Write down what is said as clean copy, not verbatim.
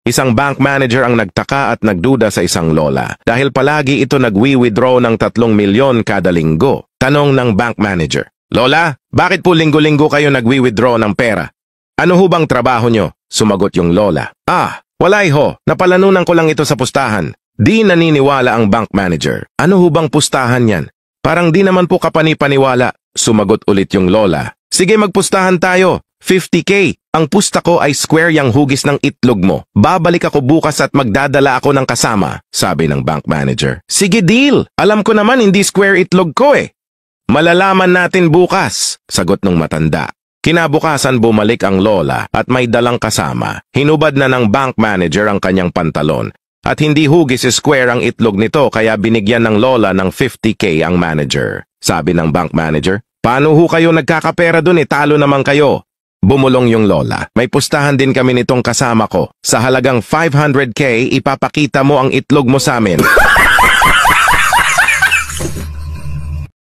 Isang bank manager ang nagtaka at nagduda sa isang lola dahil palagi ito nagwi-withdraw ng 3 milyon kada linggo. Tanong ng bank manager, "Lola, bakit po linggo-linggo kayo nagwi-withdraw ng pera? Ano ho bang trabaho nyo?" Sumagot yung lola, "Walay ho, napalanunan ko lang ito sa pustahan." Di naniniwala ang bank manager. "Ano ho bang pustahan yan? Parang di naman po kapani-paniwala." Sumagot ulit yung lola, "Sige, magpustahan tayo. 50K. Ang pusta ko ay square yang hugis ng itlog mo. Babalik ako bukas at magdadala ako ng kasama," sabi ng bank manager. "Sige, deal. Alam ko naman hindi square itlog ko eh." "Malalaman natin bukas," sagot ng matanda. Kinabukasan bumalik ang lola at may dalang kasama. Hinubad na ng bank manager ang kanyang pantalon. At hindi hugis square ang itlog nito kaya binigyan ng lola ng 50K ang manager. Sabi ng bank manager, "Paano ho kayo nagkakapera dun talo naman kayo?" Bumulong yung lola, "May pustahan din kami nitong kasama ko. Sa halagang 500K, ipapakita mo ang itlog mo sa amin."